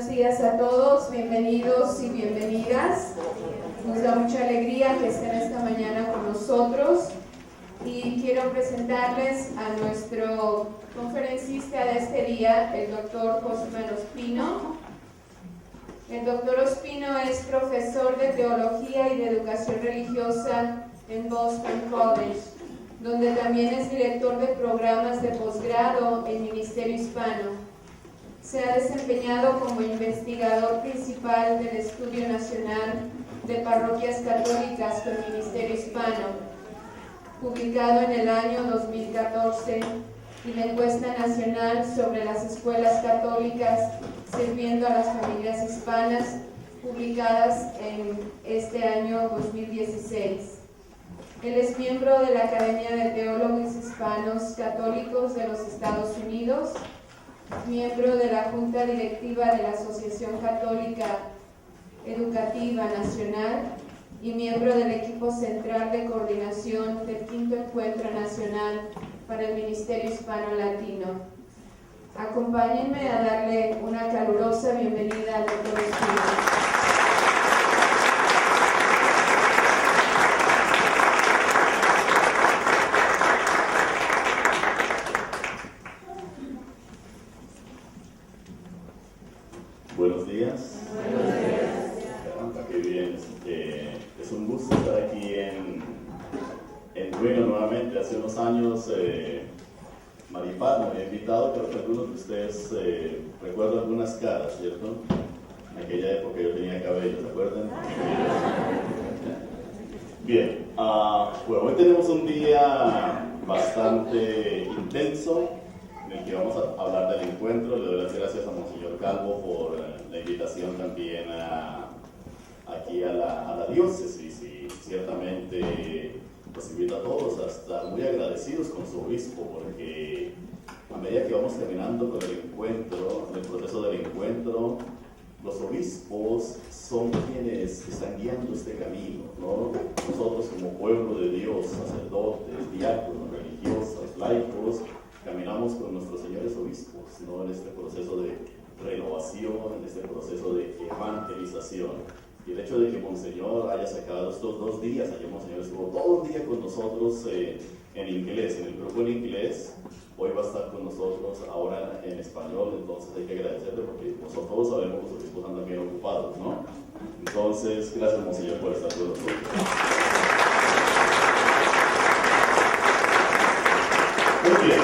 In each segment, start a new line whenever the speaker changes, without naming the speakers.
Buenos días a todos, bienvenidos y bienvenidas. Nos da mucha alegría que estén esta mañana con nosotros y quiero presentarles a nuestro conferencista de este día, el doctor José Ospino. El doctor Ospino es profesor de Teología y de Educación Religiosa en Boston College, donde también es director de programas de posgrado en Ministerio Hispano. Se ha desempeñado como investigador principal del Estudio Nacional de Parroquias Católicas con Ministerio Hispano, publicado en el año 2014, y la encuesta nacional sobre las escuelas católicas sirviendo a las familias hispanas, publicadas en este año 2016. Él es miembro de la Academia de Teólogos Hispanos Católicos de los Estados Unidos, miembro de la Junta Directiva de la Asociación Católica Educativa Nacional y miembro del equipo central de coordinación del Quinto Encuentro Nacional para el Ministerio Hispano-Latino. Acompáñenme a darle una calurosa bienvenida al doctor Ospino.
Buenos días.
Buenos días.
Qué bien. Es un gusto estar aquí en Reno nuevamente. Hace unos años Maripaz me había invitado, creo que algunos de ustedes recuerdan algunas caras, ¿cierto? En aquella época yo tenía cabello, ¿se acuerdan? Bien, bueno, hoy tenemos un día bastante intenso en el que vamos a hablar del encuentro. Le doy las gracias a Monseñor Calvo por la invitación también aquí a la diócesis, y ciertamente los invito a todos a estar muy agradecidos con su obispo, porque a medida que vamos terminando con el encuentro, el proceso del encuentro, los obispos son quienes están guiando este camino, ¿no? Nosotros como pueblo de Dios, sacerdotes, diáconos, religiosos, laicos, caminamos con nuestros señores obispos, ¿no? En este proceso de renovación, en este proceso de evangelización. Y el hecho de que Monseñor haya sacado estos 2 días, ayer Monseñor estuvo todo el día con nosotros en inglés, en el grupo en inglés, hoy va a estar con nosotros ahora en español, entonces hay que agradecerle porque nosotros todos sabemos que los obispos andan bien ocupados, ¿no? Entonces, gracias Monseñor por estar con nosotros. Muy bien.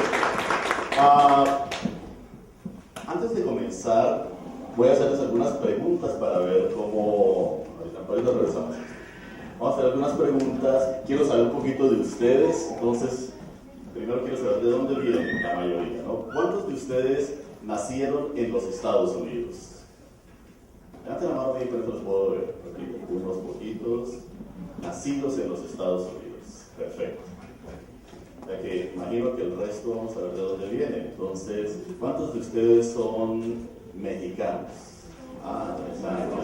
Antes de comenzar, voy a hacerles algunas preguntas para ver cómo... Ahorita regresamos. Vamos a hacer algunas preguntas. Quiero saber un poquito de ustedes. Entonces, primero quiero saber de dónde vienen la mayoría, ¿no? ¿Cuántos de ustedes nacieron en los Estados Unidos? Levanten la mano bien, con eso los puedo ver. Repito, unos poquitos nacidos en los Estados Unidos. Perfecto. Ya que imagino que el resto vamos a ver de dónde vienen. Entonces, ¿cuántos de ustedes son mexicanos? Exacto.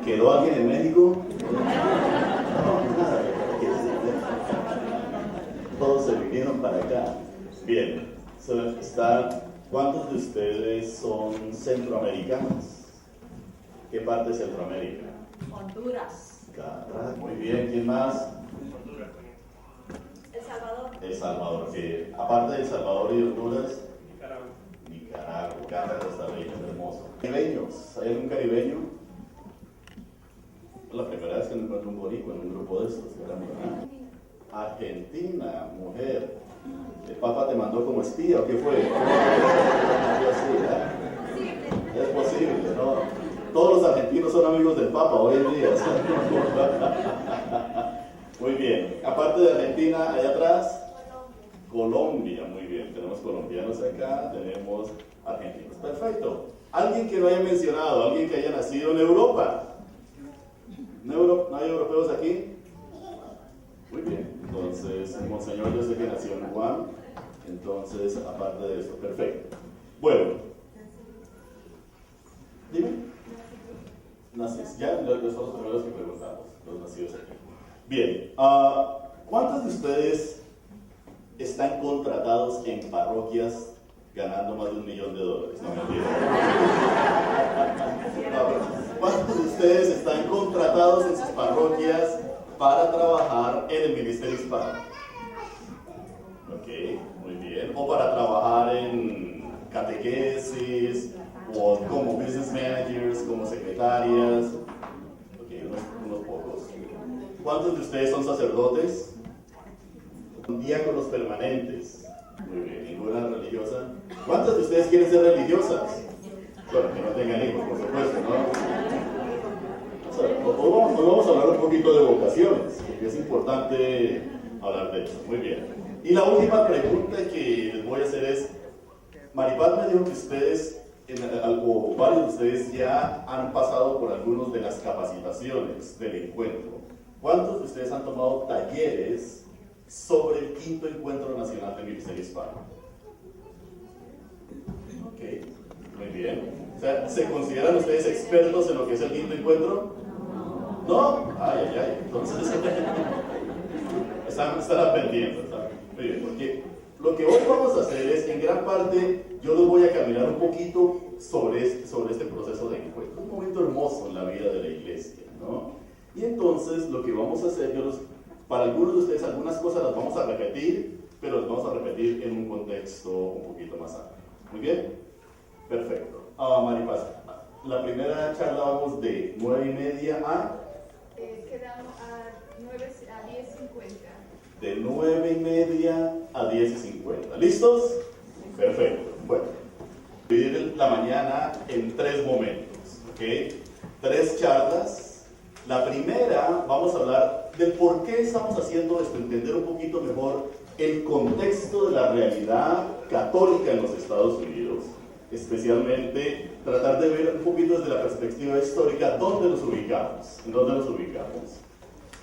¿Quedó alguien en México? No, nada. Todos se vinieron para acá. Bien. ¿Cuántos de ustedes son centroamericanos? ¿Qué parte de Centroamérica?
Honduras.
Muy bien. ¿Quién más?
El Salvador.
El Salvador, que aparte de El Salvador y Honduras, Nicaragua, Caracas está bello, hermoso. ¿Caribeños? ¿Hay algún caribeño? Es la primera vez que me encuentro un boricua en un grupo de estos. Argentina, mujer. ¿El Papa te mandó como espía o qué fue? Es posible, ¿no? Todos los argentinos son amigos del Papa hoy en día. Muy bien. Aparte de Argentina, allá atrás, Colombia. Muy bien. Tenemos colombianos acá, tenemos argentinos. Perfecto. ¿Alguien que no haya mencionado? ¿Alguien que haya nacido en Europa? ¿No hay europeos aquí? Muy bien. Entonces, Monseñor, yo sé que nació en Juan. Entonces, aparte de eso, perfecto. Bueno. Dime. Naces. Ya, los son los primeros que preguntamos, los nacidos aquí. Bien, ¿cuántos de ustedes están contratados en parroquias ganando más de $1 millón. No, mentira. ¿Cuántos de ustedes están contratados en sus parroquias para trabajar en el ministerio hispano? Ok, muy bien. O para trabajar en catequesis, o como business managers, como secretarias. Ok, unos pocos. ¿Cuántos de ustedes son sacerdotes? Diáconos permanentes. Muy bien, ninguna religiosa. ¿Cuántas de ustedes quieren ser religiosas? Bueno, que no tengan hijos, por supuesto, ¿no? Hoy vamos a hablar un poquito de vocaciones, porque es importante hablar de eso. Muy bien. Y la última pregunta que les voy a hacer es, Maripaz me dijo que ustedes, o varios de ustedes ya han pasado por algunas de las capacitaciones del encuentro. ¿Cuántos de ustedes han tomado talleres sobre el 5º Encuentro Nacional del Ministerio Hispano? Ok, muy bien. O sea, ¿se consideran ustedes expertos en lo que es el 5º Encuentro? ¿No? Ay. Entonces, están aprendiendo. Muy bien, porque lo que hoy vamos a hacer es, en gran parte, yo los voy a caminar un poquito sobre este proceso de encuentro. Es un momento hermoso en la vida de la iglesia, ¿no? Y entonces, lo que vamos a hacer, para algunos de ustedes, algunas cosas las vamos a repetir, pero las vamos a repetir en un contexto un poquito más amplio. ¿Muy bien? Perfecto. Maripaz, la primera charla vamos de 9:30 a...
Quedamos a 10:50.
De 9:30 a 10:50. ¿Listos? Perfecto. Bueno, dividir la mañana en 3 momentos, ¿ok? 3 charlas. La primera, vamos a hablar del por qué estamos haciendo esto, entender un poquito mejor el contexto de la realidad católica en los Estados Unidos, especialmente tratar de ver un poquito desde la perspectiva histórica dónde nos ubicamos, en dónde nos ubicamos.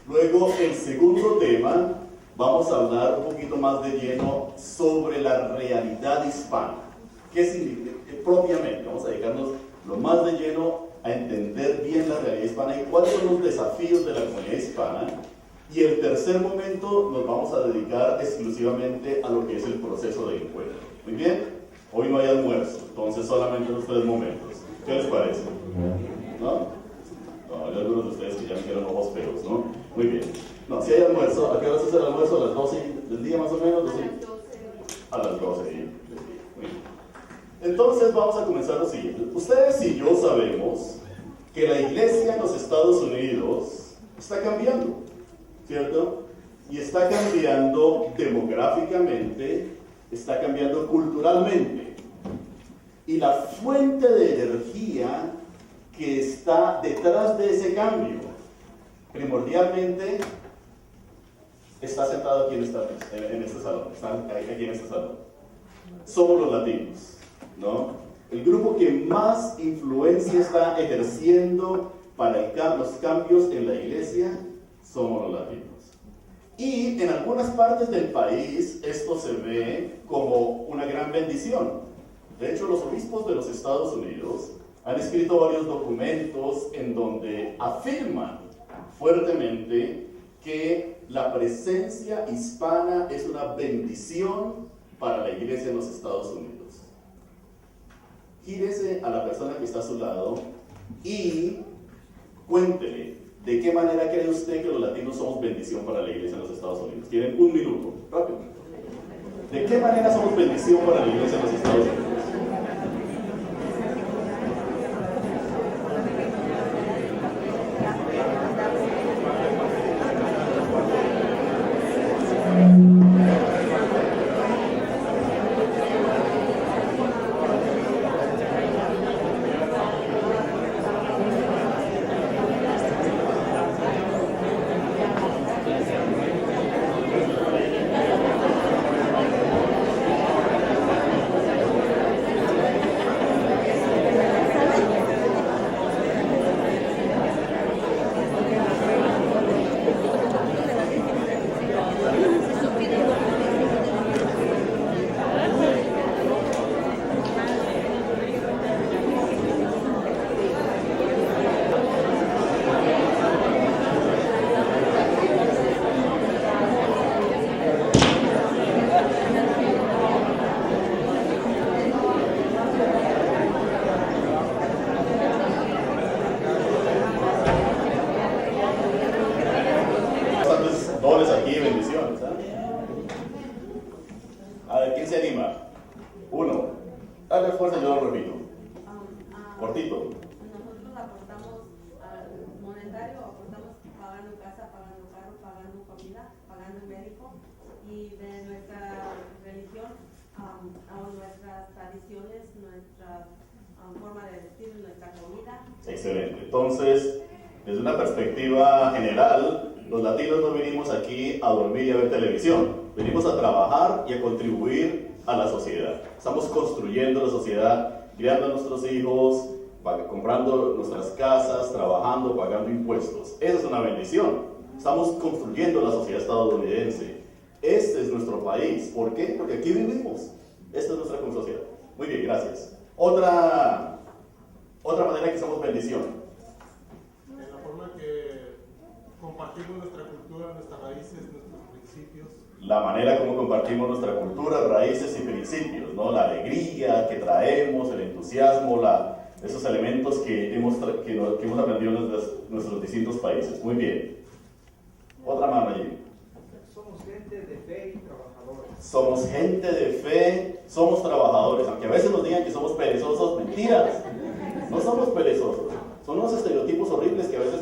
Luego, el segundo tema, vamos a hablar un poquito más de lleno sobre la realidad hispana. ¿Qué significa? Propiamente, vamos a dedicarnos lo más de lleno a entender bien la realidad hispana y cuáles son los desafíos de la comunidad hispana. Y el tercer momento nos vamos a dedicar exclusivamente a lo que es el proceso de encuentro. Muy bien, hoy no hay almuerzo, entonces solamente los 3 momentos. ¿Qué les parece? ¿No? No, hay algunos de ustedes que ya me dieron ojos feos, ¿no? Muy bien. No, si hay almuerzo, ¿a qué hora es el almuerzo? ¿A las 12 del día más o menos? A las 12 del día. Muy bien. Entonces vamos a comenzar lo siguiente. Ustedes y yo sabemos que la iglesia en los Estados Unidos está cambiando, ¿cierto? Y está cambiando demográficamente, está cambiando culturalmente. Y la fuente de energía que está detrás de ese cambio, primordialmente, está sentado aquí en este salón, están aquí en este salón. Somos los latinos, ¿no? El grupo que más influencia está ejerciendo para los cambios en la iglesia somos los latinos. Y en algunas partes del país esto se ve como una gran bendición. De hecho, los obispos de los Estados Unidos han escrito varios documentos en donde afirman fuertemente que la presencia hispana es una bendición para la iglesia en los Estados Unidos. Gírese a la persona que está a su lado y cuéntele de qué manera cree usted que los latinos somos bendición para la iglesia en los Estados Unidos. Tienen 1 minuto, rápido. ¿De qué manera somos bendición para la iglesia en los Estados Unidos? Dale fuerza, yo lo repito. Cortito.
Nosotros aportamos monetario, aportamos pagando casa, pagando carro, pagando comida, pagando médico, y de nuestra religión a nuestras tradiciones, nuestra forma de vestir, nuestra comida.
Excelente. Entonces, desde una perspectiva general, los latinos no venimos aquí a dormir y a ver televisión. Venimos a trabajar y a contribuir a la sociedad. Estamos construyendo la sociedad, criando a nuestros hijos, comprando nuestras casas, trabajando, pagando impuestos. Esa es una bendición. Estamos construyendo la sociedad estadounidense. Este es nuestro país. ¿Por qué? Porque aquí vivimos. Esta es nuestra sociedad. Muy bien, gracias. Otra manera que somos bendición.
En la forma que compartimos nuestra cultura, nuestras raíces, nuestros principios.
La manera como compartimos nuestra cultura, raíces y principios, ¿no? La alegría que traemos, el entusiasmo, esos elementos que hemos aprendido en nuestros distintos países. Muy bien. Otra mano allí.
Somos gente de fe y trabajadores.
Somos gente de fe, somos trabajadores. Aunque a veces nos digan que somos perezosos, mentiras. No somos perezosos. Son unos estereotipos horribles que a veces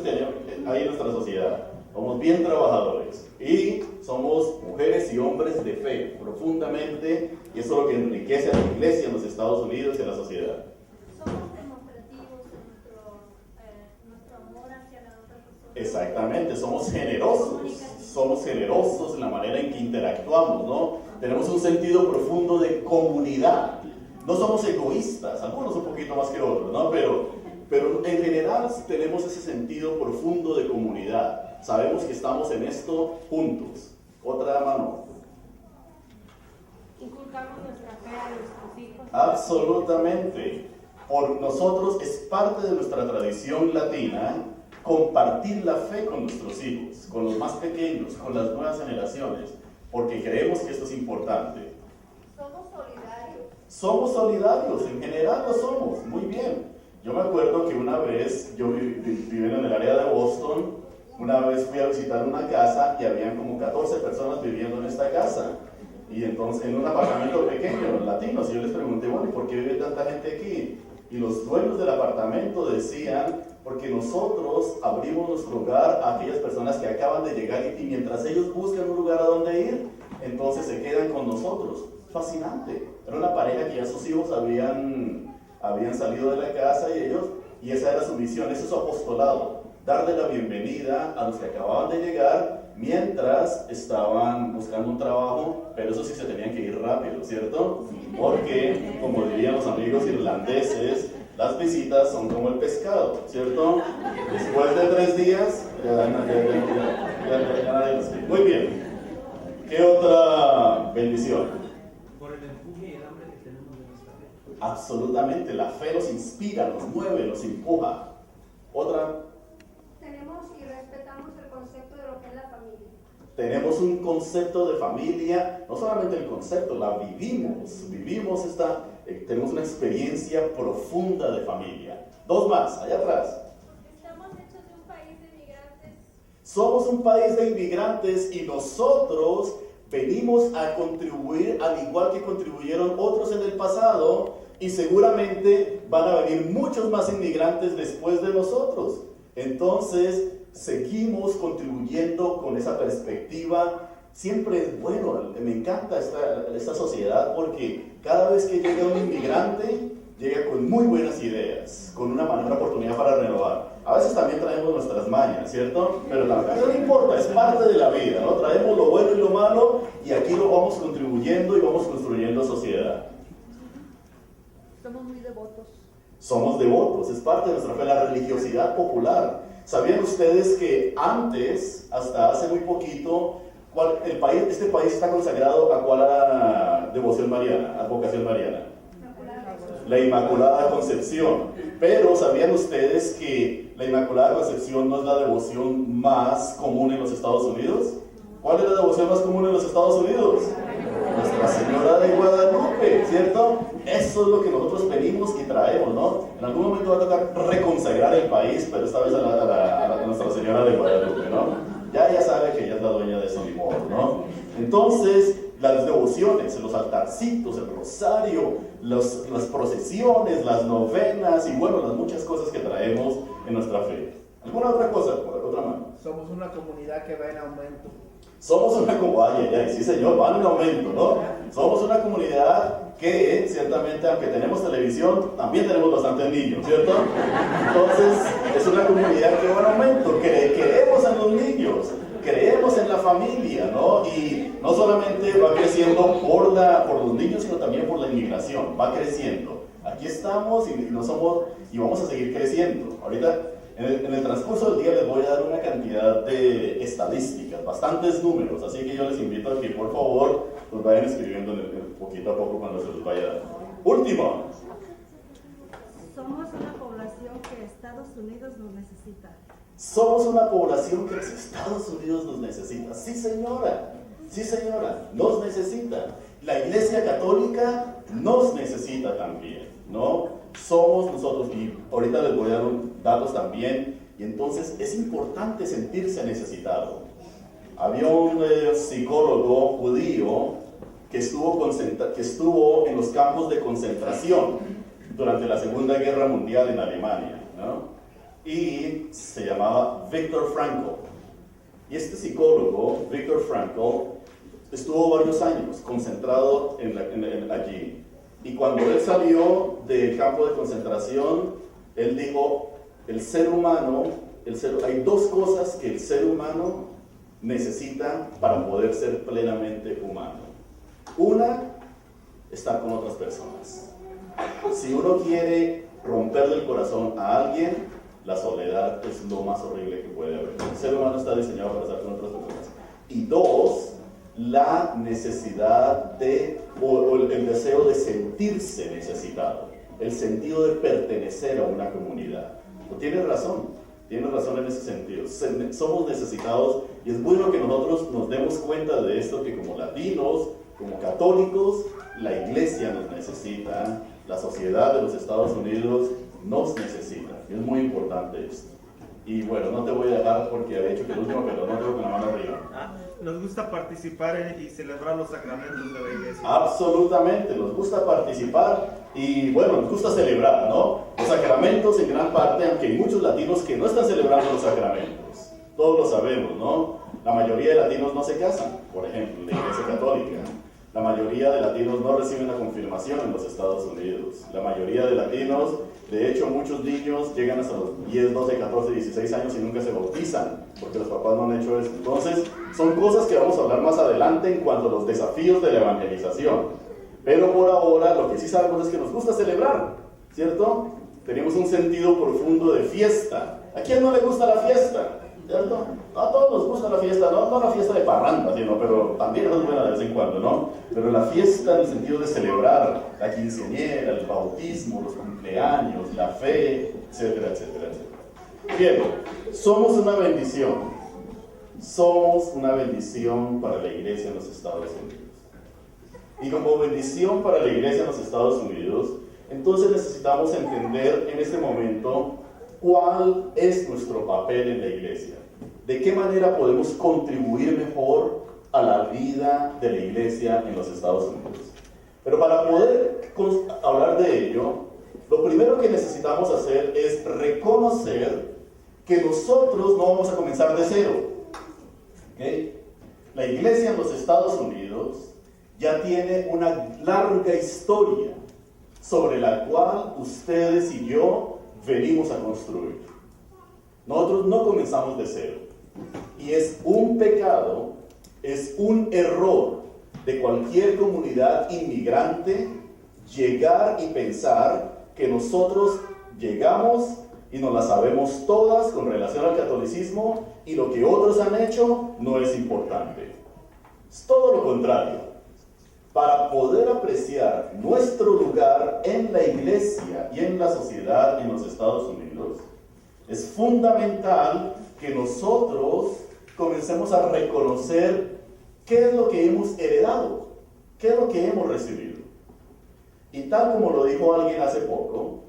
hay en nuestra sociedad. Somos bien trabajadores y somos mujeres y hombres de fe profundamente, y eso es lo que enriquece a la iglesia en los Estados Unidos y a la sociedad.
Somos demostrativos en nuestro amor hacia la otra persona.
Exactamente, somos generosos en la manera en que interactuamos, ¿no? Tenemos un sentido profundo de comunidad. No somos egoístas, algunos un poquito más que otros, ¿no? Pero en general tenemos ese sentido profundo de comunidad. Sabemos que estamos en esto juntos. Otra mano.
Inculcamos nuestra fe a nuestros hijos.
Absolutamente. Por nosotros es parte de nuestra tradición latina compartir la fe con nuestros hijos, con los más pequeños, con las nuevas generaciones, porque creemos que esto es importante.
Somos solidarios.
Somos solidarios, en general lo somos, muy bien. Yo me acuerdo que una vez, yo viviendo en el área de Boston, una vez fui a visitar una casa y habían como 14 personas viviendo en esta casa. Y entonces, en un apartamento pequeño, latinos, y yo les pregunté, bueno, ¿y por qué vive tanta gente aquí? Y los dueños del apartamento decían, porque nosotros abrimos nuestro hogar a aquellas personas que acaban de llegar y mientras ellos buscan un lugar a donde ir, entonces se quedan con nosotros. Fascinante. Era una pareja que ya sus hijos habían salido de la casa y esa era su misión, ese es su apostolado, darle la bienvenida a los que acababan de llegar mientras estaban buscando un trabajo, pero eso sí se tenían que ir rápido, ¿cierto? Porque, como dirían los amigos irlandeses, las visitas son como el pescado, ¿cierto? Después de 3 días, ya nadie los quiere. Muy bien. ¿Qué otra bendición?
Por el empuje y el hambre que tenemos de nuestra fe.
Absolutamente, la fe nos inspira, nos mueve, nos empuja. Otra.
Tenemos y respetamos el concepto de lo que es la familia.
Tenemos un concepto de familia, no solamente el concepto, la vivimos tenemos una experiencia profunda de familia. 2 más, allá atrás.
Estamos hechos de un país de inmigrantes.
Somos un país de inmigrantes y nosotros venimos a contribuir al igual que contribuyeron otros en el pasado, y seguramente van a venir muchos más inmigrantes después de nosotros. Entonces, seguimos contribuyendo con esa perspectiva. Siempre es bueno, me encanta esta sociedad porque cada vez que llega un inmigrante, llega con muy buenas ideas, con una oportunidad para renovar. A veces también traemos nuestras mañas, ¿cierto? Pero la verdad no importa, es parte de la vida, ¿no? Traemos lo bueno y lo malo y aquí lo vamos contribuyendo y vamos construyendo sociedad.
Somos muy devotos.
Somos devotos, es parte de nuestra fe, la religiosidad popular. ¿Sabían ustedes que antes, hasta hace muy poquito, este país está consagrado a cuál devoción mariana, advocación mariana? La Inmaculada Concepción. Pero ¿sabían ustedes que la Inmaculada Concepción no es la devoción más común en los Estados Unidos? ¿Cuál es la devoción más común en los Estados Unidos? Nuestra Señora de Guadalupe, ¿cierto? Eso es lo que nosotros venimos y traemos, ¿no? En algún momento va a tocar reconsagrar el país, pero esta vez a Nuestra Señora de Guadalupe, ¿no? Ya sabe que ella es la dueña de eso, ni modo, ¿no? Entonces, las devociones, los altarcitos, el rosario, las procesiones, las novenas y bueno, las muchas cosas que traemos en nuestra fe. ¿Alguna otra cosa? ¿Otra mano?
Somos una comunidad que va en aumento.
Somos una comunidad, sí señor, van en aumento, ¿no? Somos una comunidad que ciertamente, aunque tenemos televisión, también tenemos bastantes niños, ¿cierto? Entonces, es una comunidad que va en aumento, creemos en los niños, creemos en la familia, ¿no? Y no solamente va creciendo por los niños, sino también por la inmigración, va creciendo. Aquí estamos y vamos a seguir creciendo. Ahorita, en el transcurso del día les voy a dar una cantidad de estadísticas, bastantes números, así que yo les invito a que por favor los vayan escribiendo poquito a poco cuando se los vaya dando. Último.
Somos una población que Estados Unidos nos necesita.
Somos una población que Estados Unidos nos necesita. Sí señora, nos necesita. La Iglesia Católica nos necesita también, ¿no? Somos nosotros, y ahorita les voy a dar datos también, y entonces es importante sentirse necesitado. Había un psicólogo judío que estuvo en los campos de concentración durante la Segunda Guerra Mundial en Alemania, ¿no? Y se llamaba Viktor Frankl. Y este psicólogo, Viktor Frankl, estuvo varios años concentrado allí. Y cuando él salió del campo de concentración, él dijo, hay dos cosas que el ser humano necesita para poder ser plenamente humano. Una, estar con otras personas. Si uno quiere romperle el corazón a alguien, la soledad es lo más horrible que puede haber. El ser humano está diseñado para estar con otras personas. Y dos, la necesidad o el deseo de sentirse necesitado, el sentido de pertenecer a una comunidad. Tienes razón en ese sentido. Somos necesitados y es bueno que nosotros nos demos cuenta de esto, que como latinos, como católicos, la iglesia nos necesita, la sociedad de los Estados Unidos nos necesita. Y es muy importante esto. Y bueno, no te voy a dejar porque había dicho que el último, pero no tengo con la mano arriba.
Nos gusta participar y celebrar los sacramentos de la iglesia.
Absolutamente, nos gusta participar y bueno, nos gusta celebrar, ¿no? Los sacramentos en gran parte, aunque hay muchos latinos que no están celebrando los sacramentos. Todos lo sabemos, ¿no? La mayoría de latinos no se casan, por ejemplo, en la iglesia católica. La mayoría de latinos no reciben la confirmación en los Estados Unidos. La mayoría de latinos, de hecho, muchos niños llegan hasta los 10, 12, 14, 16 años y nunca se bautizan, porque los papás no han hecho eso. Entonces, son cosas que vamos a hablar más adelante en cuanto a los desafíos de la evangelización. Pero por ahora, lo que sí sabemos es que nos gusta celebrar, ¿cierto? Tenemos un sentido profundo de fiesta. ¿A quién no le gusta la fiesta? ¿Cierto? A todos nos gusta la fiesta, no la fiesta de parranda, sino, pero también es buena de vez en cuando, ¿no? Pero la fiesta en el sentido de celebrar la quinceañera, el bautismo, los cumpleaños, la fe, etcétera, etcétera, etcétera. Bien, somos una bendición. Somos una bendición para la iglesia en los Estados Unidos. Y como bendición para la iglesia en los Estados Unidos, entonces necesitamos entender en este momento cuál es nuestro papel en la iglesia. ¿De qué manera podemos contribuir mejor a la vida de la iglesia en los Estados Unidos? Pero para poder hablar de ello, lo primero que necesitamos hacer es reconocer que nosotros no vamos a comenzar de cero. ¿Okay? La iglesia en los Estados Unidos ya tiene una larga historia sobre la cual ustedes y yo venimos a construir. Nosotros no comenzamos de cero. Y es un pecado, es un error de cualquier comunidad inmigrante llegar y pensar que nosotros llegamos y nos la sabemos todas con relación al catolicismo y lo que otros han hecho no es importante. Es todo lo contrario. Para poder apreciar nuestro lugar en la iglesia y en la sociedad en los Estados Unidos, es fundamental que nosotros comencemos a reconocer qué es lo que hemos heredado, qué es lo que hemos recibido. Y tal como lo dijo alguien hace poco,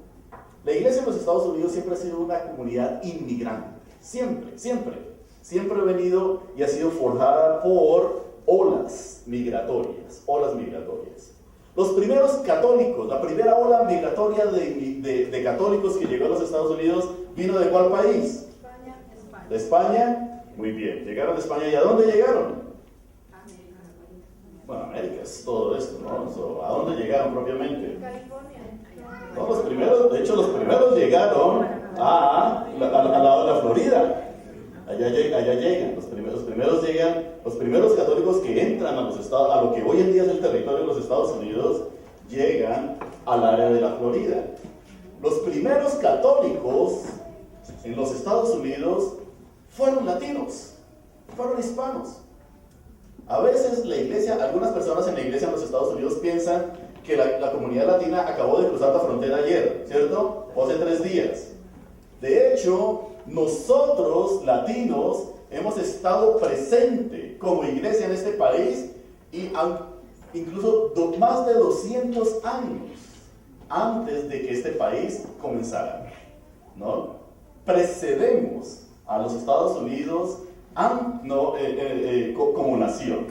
la iglesia en los Estados Unidos siempre ha sido una comunidad inmigrante. Siempre ha venido y ha sido forjada por olas migratorias, Los primeros católicos, la primera ola migratoria de católicos que llegó a los Estados Unidos, ¿vino de cuál país?
España.
¿De España? Muy bien, llegaron de España. ¿Y a dónde llegaron? Bueno, América es todo esto, ¿no? So, ¿a dónde llegaron propiamente?
California.
No, los primeros llegaron a la Florida. Allá llegan, los primeros católicos que entran a lo que hoy en día es el territorio de los Estados Unidos, llegan al área de la Florida. Los primeros católicos en los Estados Unidos fueron latinos, fueron hispanos. A veces algunas personas en la iglesia en los Estados Unidos piensan que la comunidad latina acabó de cruzar la frontera ayer, ¿cierto? O hace 3 días. De hecho, nosotros, latinos, hemos estado presentes como iglesia en este país y incluso más de 200 años antes de que este país comenzara, ¿no? Precedemos a los Estados Unidos como nación.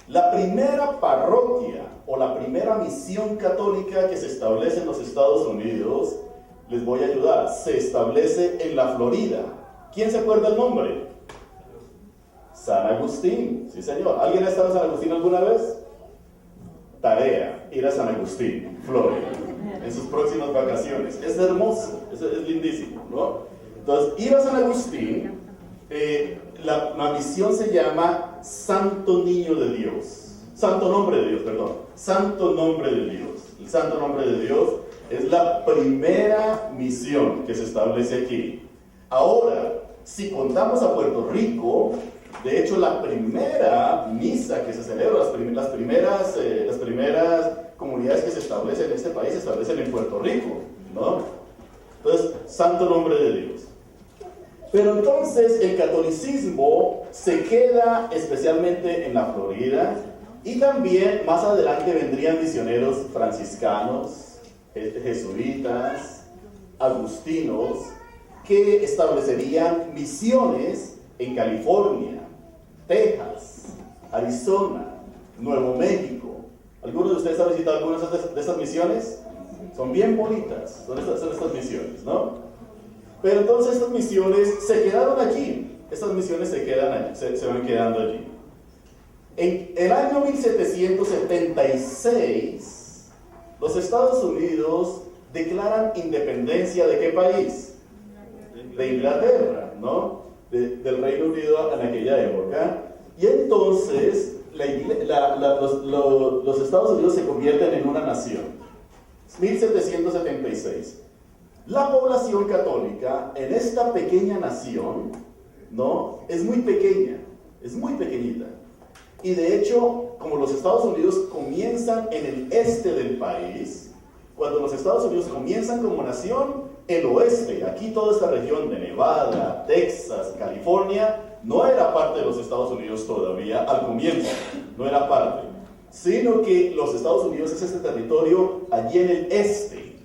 La primera parroquia o la primera misión católica que se establece en los Estados Unidos, les voy a ayudar, se establece en la Florida. ¿Quién se acuerda el nombre? San Agustín, sí señor. ¿Alguien ha estado en San Agustín alguna vez? Tarea, ir a San Agustín, Florida, en sus próximas vacaciones. Es hermoso, es lindísimo, ¿no? Entonces, ir a San Agustín, la misión se llama Santo Niño de Dios. Santo Nombre de Dios, perdón. Santo Nombre de Dios. El Santo Nombre de Dios es la primera misión que se establece aquí. Ahora, si contamos a Puerto Rico, de hecho la primera misa que se celebra, las primeras comunidades que se establecen en este país se establecen en Puerto Rico, ¿no? Entonces, Santo Nombre de Dios. Pero entonces el catolicismo se queda especialmente en la Florida y también más adelante vendrían misioneros franciscanos, jesuitas, agustinos, que establecerían misiones en California, Texas, Arizona, Nuevo México. ¿Algunos de ustedes han visitado algunas de estas misiones? Son bien bonitas, son estas misiones, ¿no? Pero entonces estas misiones se quedaron allí. Estas misiones se van quedando allí. En el año 1776, los Estados Unidos declaran independencia ¿de qué país? De Inglaterra, ¿no? Del Reino Unido en aquella época. Y entonces los Estados Unidos se convierten en una nación. 1776. La población católica en esta pequeña nación, ¿no? Es muy pequeña, es muy pequeñita. Y de hecho, como los Estados Unidos comienzan en el este del país, cuando los Estados Unidos comienzan como nación, el oeste, aquí toda esta región de Nevada, Texas, California, no era parte de los Estados Unidos todavía al comienzo, no era parte, sino que los Estados Unidos es este territorio allí en el este.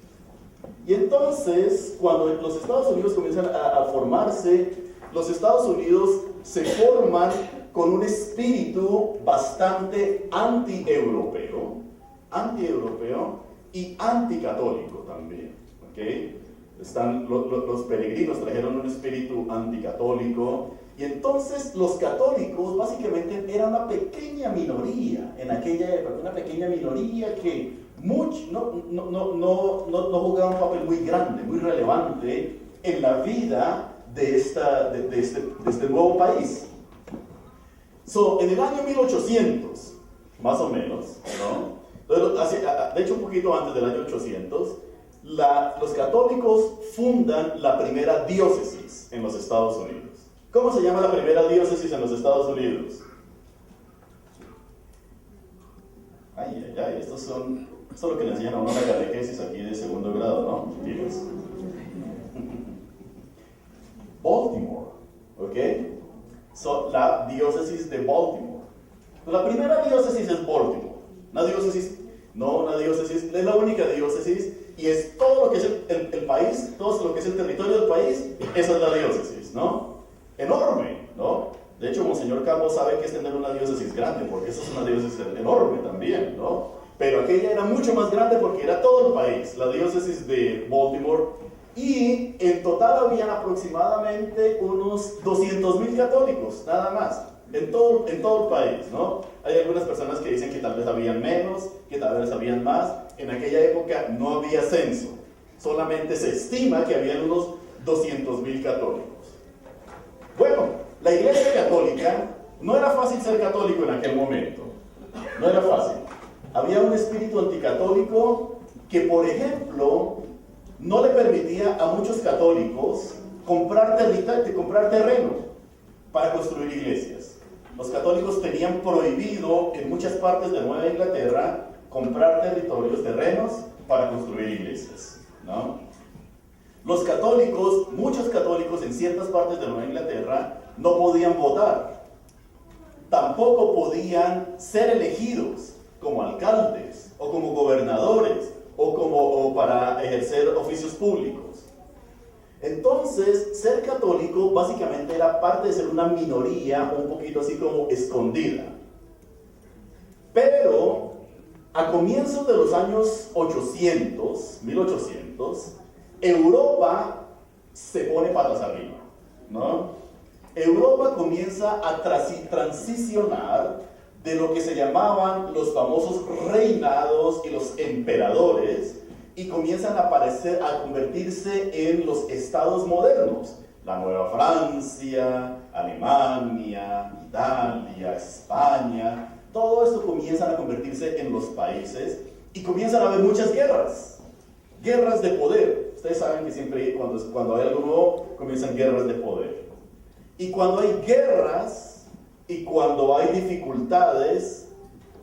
Y entonces, cuando los Estados Unidos comienzan a formarse, los Estados Unidos se forman con un espíritu bastante anti-europeo y anticatólico también, ¿ok? Los peregrinos trajeron un espíritu anticatólico, y entonces los católicos básicamente eran una pequeña minoría en aquella época, una pequeña minoría que no jugaba un papel muy grande, muy relevante en la vida de este nuevo país. En el año 1800, más o menos, ¿no? De hecho un poquito antes del año 800, los católicos fundan la primera diócesis en los Estados Unidos. ¿Cómo se llama la primera diócesis en los Estados Unidos? Esto es lo que le enseñan a uno en la catequesis aquí de 2º grado, ¿no? Baltimore, ¿ok? La diócesis de Baltimore. La primera diócesis es Baltimore. Una diócesis, es la única diócesis, y es todo lo que es el país, todo lo que es el territorio del país, esa es la diócesis, ¿no? Enorme, ¿no? De hecho, Monseñor Calvo sabe que es tener una diócesis grande, porque eso es una diócesis enorme también, ¿no? Pero aquella era mucho más grande porque era todo el país, la diócesis de Baltimore, y en total habían aproximadamente unos 200,000 católicos, nada más, en todo el país, ¿no? Hay algunas personas que dicen que tal vez habían menos, que tal vez habían más. En aquella época no había censo, solamente se estima que habían unos 200,000 católicos. Bueno, la Iglesia Católica, no era fácil ser católico en aquel momento, no era fácil. Había un espíritu anticatólico que, por ejemplo, no le permitía a muchos católicos comprar terreno para construir iglesias. Los católicos tenían prohibido en muchas partes de Nueva Inglaterra comprar terrenos para construir iglesias, ¿no? Los católicos, muchos católicos en ciertas partes de Nueva Inglaterra no podían votar, tampoco podían ser elegidos como alcaldes o como gobernadores o para ejercer oficios públicos. Entonces, ser católico básicamente era parte de ser una minoría un poquito así como escondida. Pero a comienzos de los años 1800, Europa se pone patas arriba, ¿no? Europa comienza a transicionar de lo que se llamaban los famosos reinados y los emperadores, y comienzan a convertirse en los estados modernos. La Nueva Francia, Alemania, Italia, España, todo esto comienzan a convertirse en los países y comienzan a haber muchas guerras de poder. Ustedes saben que siempre cuando hay algo nuevo comienzan guerras de poder. Y cuando hay guerras y cuando hay dificultades,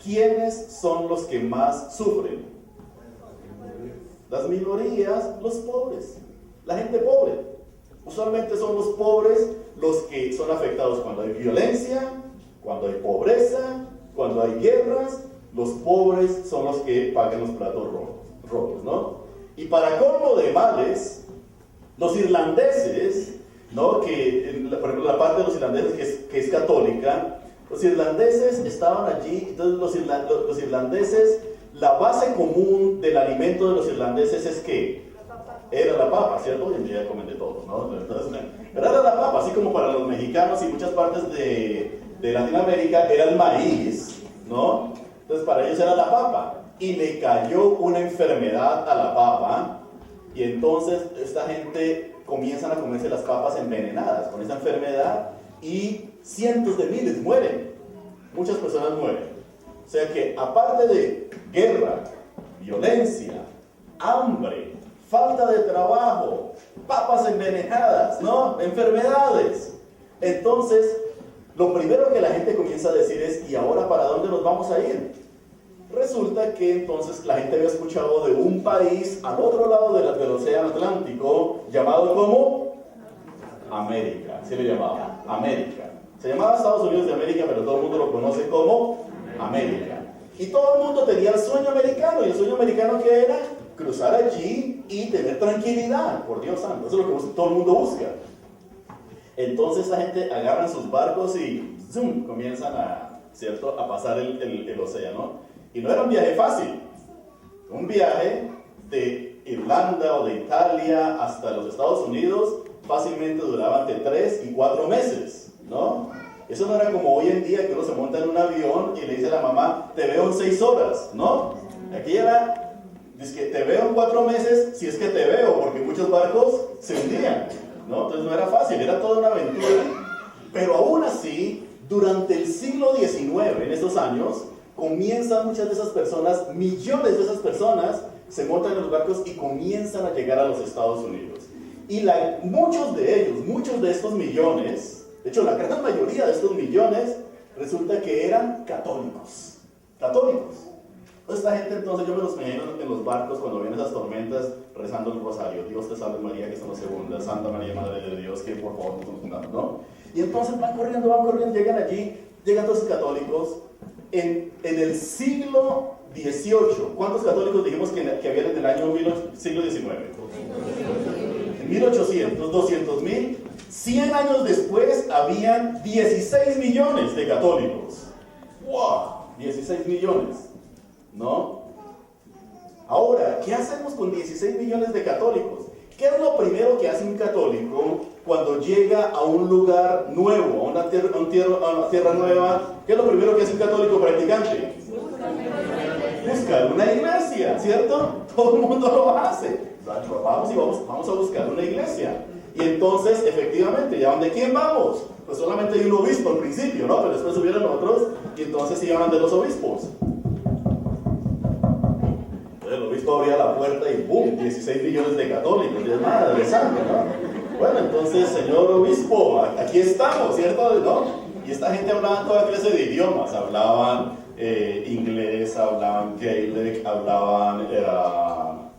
¿quiénes son los que más sufren? Las minorías, los pobres, la gente pobre. Usualmente son los pobres los que son afectados cuando hay violencia, cuando hay pobreza, cuando hay guerras. Los pobres son los que pagan los platos rotos, ¿no? Y para colmo de males, los irlandeses, ¿no? Que, por ejemplo, la parte de los irlandeses que es católica, los irlandeses estaban allí. Entonces los irlandeses, la base común del alimento de los irlandeses es que era la papa, ¿cierto? Hoy en día comen de todo, ¿no? Entonces, pero era la papa, así como para los mexicanos y muchas partes de Latinoamérica era el maíz, ¿no? Entonces para ellos era la papa, y le cayó una enfermedad a la papa, y entonces esta gente comienzan a comerse las papas envenenadas con esa enfermedad, y cientos de miles mueren, muchas personas mueren. O sea que aparte de guerra, violencia, hambre, falta de trabajo, papas envenenadas, ¿no? Enfermedades. Entonces, lo primero que la gente comienza a decir es, ¿y ahora para dónde nos vamos a ir? Resulta que entonces la gente había escuchado de un país al otro lado del océano Atlántico, llamado como América. ¿Sí le llamaba? América. Se llamaba Estados Unidos de América, pero todo el mundo lo conoce como América. Y todo el mundo tenía el sueño americano. ¿Y el sueño americano qué era? Cruzar allí y tener tranquilidad, por Dios santo. Eso es lo que todo el mundo busca. Entonces la gente agarran sus barcos y ¡zum!, comienzan a pasar el océano. Y no era un viaje fácil. Un viaje de Irlanda o de Italia hasta los Estados Unidos fácilmente duraba entre 3 y 4 meses, ¿no? Eso no era como hoy en día que uno se monta en un avión y le dice a la mamá, te veo en 6 horas, ¿no? Aquí era, dice que te veo en 4 meses si es que te veo, porque muchos barcos se hundían, ¿no? Entonces no era fácil, era toda una aventura. Pero aún así, durante el siglo XIX, en estos años, comienzan muchas de esas personas, millones de esas personas, se montan en los barcos y comienzan a llegar a los Estados Unidos. Y muchos de estos millones, de hecho la gran mayoría de estos millones, resulta que eran católicos. Esta gente, entonces yo me los imagino en los barcos cuando vienen esas tormentas rezando el rosario. Dios te salve María, que son las segundas, Santa María, Madre de Dios, que por favor nos fundamos, ¿no? Y entonces van corriendo, llegan allí, llegan todos los católicos. En el siglo XVIII, ¿cuántos católicos dijimos que había en el siglo XIX? En 1800, 200,000. 100 años después habían 16 millones de católicos. ¡Wow! 16 millones, ¿no? Ahora, ¿qué hacemos con 16 millones de católicos? ¿Qué es lo primero que hace un católico cuando llega a un lugar nuevo, a una tierra nueva? ¿Qué es lo primero que hace un católico practicante? Buscar una iglesia, ¿cierto? Todo el mundo lo hace. Vamos a buscar una iglesia. Y entonces, efectivamente, ¿ya de quién vamos? Pues solamente hay un obispo al principio, ¿no? Pero después subieron otros y entonces se llaman de los obispos. El obispo abría la puerta y ¡pum! 16 millones de católicos. Y es madre santa, ¿no? Bueno, entonces, señor obispo, aquí estamos, ¿cierto? ¿No? Y esta gente hablaba toda clase de idiomas. Hablaban inglés, hablaban gaelic, hablaban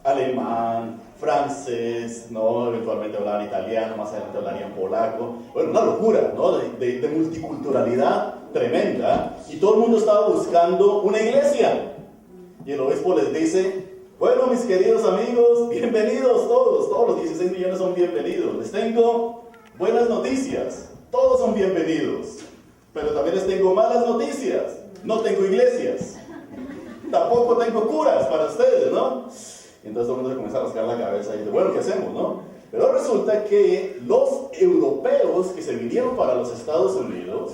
alemán, francés, ¿no? Eventualmente hablaban italiano, más adelante hablarían polaco. Bueno, una locura, ¿no? De multiculturalidad tremenda. Y todo el mundo estaba buscando una iglesia. Y el obispo les dice: bueno, mis queridos amigos, bienvenidos todos los 16 millones son bienvenidos. Les tengo buenas noticias, todos son bienvenidos. Pero también les tengo malas noticias, no tengo iglesias. Tampoco tengo curas para ustedes, ¿no? Y entonces todo el mundo se comienza a rascar la cabeza y dice: bueno, ¿qué hacemos, no? Pero resulta que los europeos que se vinieron para los Estados Unidos,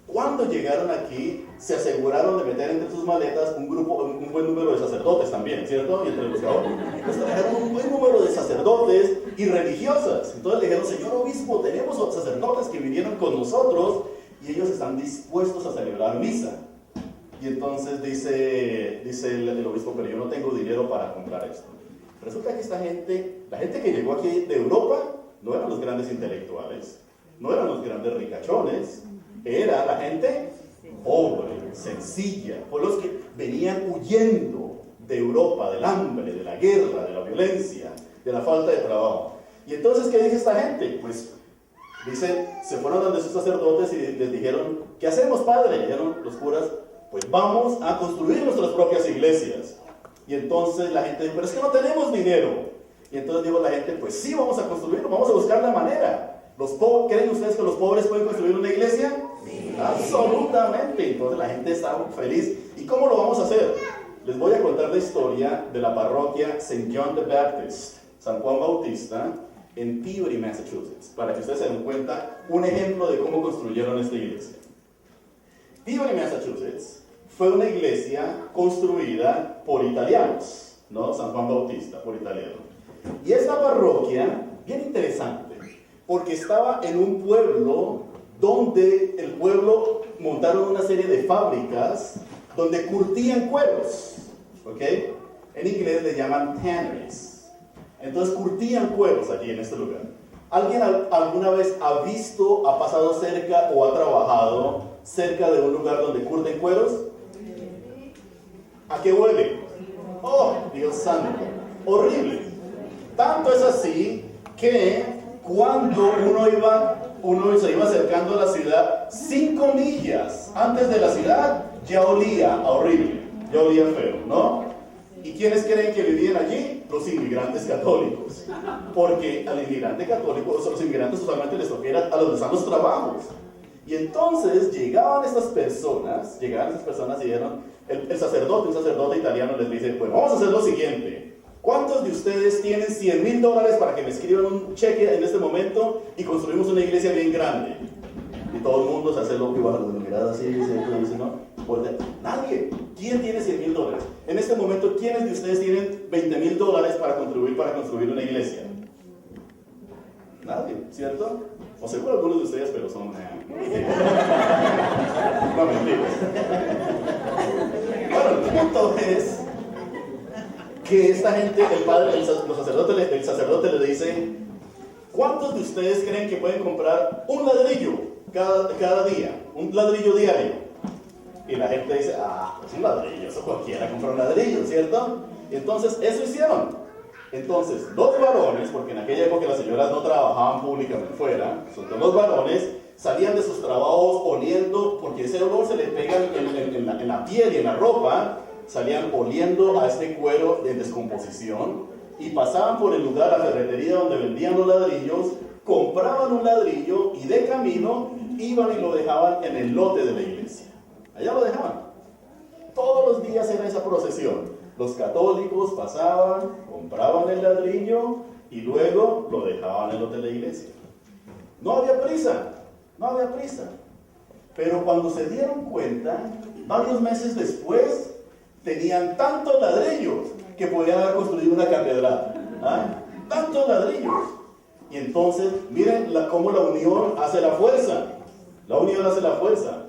cuando llegaron aquí, se aseguraron de meter entre sus maletas un buen número de sacerdotes también, ¿cierto? Y entre los pues trajeron un buen número de sacerdotes y religiosas. Entonces le dijeron: señor obispo, tenemos sacerdotes que vinieron con nosotros y ellos están dispuestos a celebrar misa. Y entonces dice el obispo: pero yo no tengo dinero para comprar esto. Resulta que esta gente, la gente que llegó aquí de Europa, no eran los grandes intelectuales, no eran los grandes ricachones, era la gente pobre, sencilla, por los que venían huyendo de Europa, del hambre, de la guerra, de la violencia, de la falta de trabajo. Y entonces, ¿qué dice esta gente? Pues dicen, se fueron donde sus sacerdotes y les dijeron: ¿qué hacemos, padre? Y dijeron los curas: pues vamos a construir nuestras propias iglesias. Y entonces la gente dijo: pero es que no tenemos dinero. Y entonces dijo la gente: pues sí, vamos a construirlo, vamos a buscar la manera. ¿Creen ustedes que los pobres pueden construir una iglesia? Sí. Absolutamente. Entonces la gente estaba feliz. ¿Y cómo lo vamos a hacer? Les voy a contar la historia de la parroquia St. John the Baptist, San Juan Bautista, en Peabody, Massachusetts, para que ustedes se den cuenta un ejemplo de cómo construyeron esta iglesia. Peabody, Massachusetts, fue una iglesia construida por italianos, ¿no? San Juan Bautista, por italianos. Y esta parroquia, bien interesante, porque estaba en un pueblo donde el pueblo montaron una serie de fábricas donde curtían cueros, ¿ok? En inglés le llaman tanneries. Entonces curtían cueros allí en este lugar. ¿Alguien alguna vez ha visto, ha pasado cerca o ha trabajado cerca de un lugar donde curten cueros? ¿A qué huele? ¡Oh, Dios santo! Horrible. Tanto es así que cuando uno se iba acercando a la ciudad, 5 millas antes de la ciudad, ya olía a horrible, ya olía feo, ¿no? ¿Y quiénes creen que vivían allí? Los inmigrantes católicos. Porque al inmigrante católico, los inmigrantes usualmente les toca ir a donde están los trabajos. Y entonces llegaban estas personas y dijeron, un sacerdote italiano les dice: pues vamos a hacer lo siguiente. ¿Cuántos de ustedes tienen $100,000 para que me escriban un cheque en este momento y construimos una iglesia bien grande? Y todo el mundo se hace lo que baja la mirada así, dice, ¿no? Nadie. ¿Quién tiene $100,000? En este momento, ¿quiénes de ustedes tienen $20,000 para construir una iglesia? Nadie, ¿cierto? O seguro algunos de ustedes, pero son... no, mentiras. Bueno, el punto es que esta gente, el sacerdote le dice: ¿cuántos de ustedes creen que pueden comprar un ladrillo cada día? Un ladrillo diario. Y la gente dice: pues un ladrillo, eso cualquiera compra un ladrillo, ¿cierto? Y entonces eso hicieron. Entonces, 2 varones, porque en aquella época las señoras no trabajaban públicamente fuera, son 2 varones, salían de sus trabajos oliendo, porque ese olor se le pega en la piel y en la ropa, salían oliendo a este cuero en descomposición, y pasaban por el lugar, la ferretería donde vendían los ladrillos, compraban un ladrillo y de camino iban y lo dejaban en el lote de la iglesia. Allá lo dejaban. Todos los días era esa procesión. Los católicos pasaban, compraban el ladrillo y luego lo dejaban en el lote de la iglesia. No había prisa, no había prisa. Pero cuando se dieron cuenta, varios meses después, tenían tantos ladrillos que podían haber construido una catedral. Tantos ladrillos. Y entonces, miren cómo la unión hace la fuerza. La unión hace la fuerza.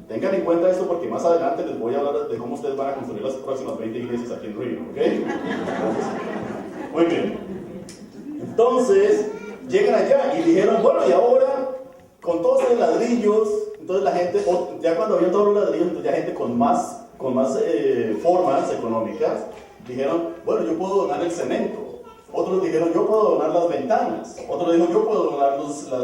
Tengan en cuenta esto porque más adelante les voy a hablar de cómo ustedes van a construir las próximas 20 iglesias aquí en Río, ¿ok? Muy bien. Entonces, llegan allá y dijeron, bueno, y ahora, con todos los ladrillos, entonces la gente, ya cuando había todos los ladrillos, entonces ya gente con más formas económicas, dijeron, bueno, yo puedo donar el cemento. Otros dijeron, yo puedo donar las ventanas. Otros dijeron, yo puedo donar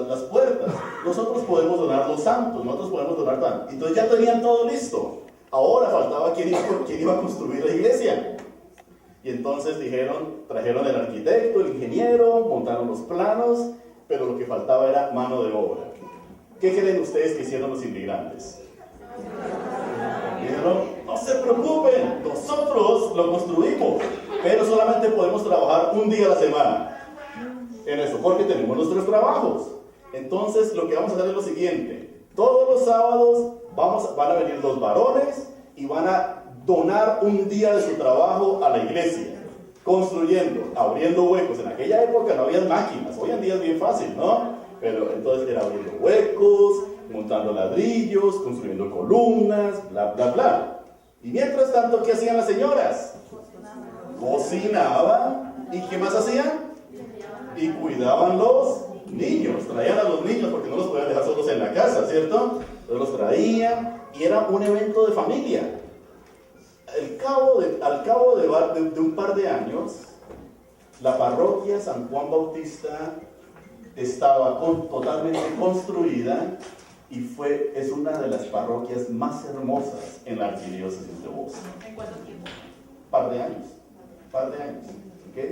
las puertas. Nosotros podemos donar los santos. Nosotros podemos donar tanto. Entonces ya tenían todo listo. Ahora faltaba quién iba a construir la iglesia. Y entonces trajeron el arquitecto, el ingeniero, montaron los planos, pero lo que faltaba era mano de obra. ¿Qué creen ustedes que hicieron los inmigrantes? Dijeron, no se preocupen, nosotros lo construimos, pero solamente podemos trabajar un día a la semana en eso, porque tenemos nuestros trabajos. Entonces lo que vamos a hacer es lo siguiente: todos los sábados van a venir los varones y van a donar un día de su trabajo a la iglesia, construyendo, abriendo huecos. En aquella época no había máquinas, hoy en día es bien fácil, ¿no? Pero entonces era abriendo huecos, montando ladrillos, construyendo columnas, bla, bla, bla. Y mientras tanto, ¿qué hacían las señoras? Cocinaban. ¿Y qué más hacían? Y cuidaban los niños. Traían a los niños porque no los podían dejar solos en la casa, ¿cierto? Entonces los traían y era un evento de familia. Al cabo de un par de años, la parroquia San Juan Bautista estaba totalmente construida y es una de las parroquias más hermosas en la arquidiócesis de Boston.
¿En cuánto tiempo?
Par de años, ¿okay?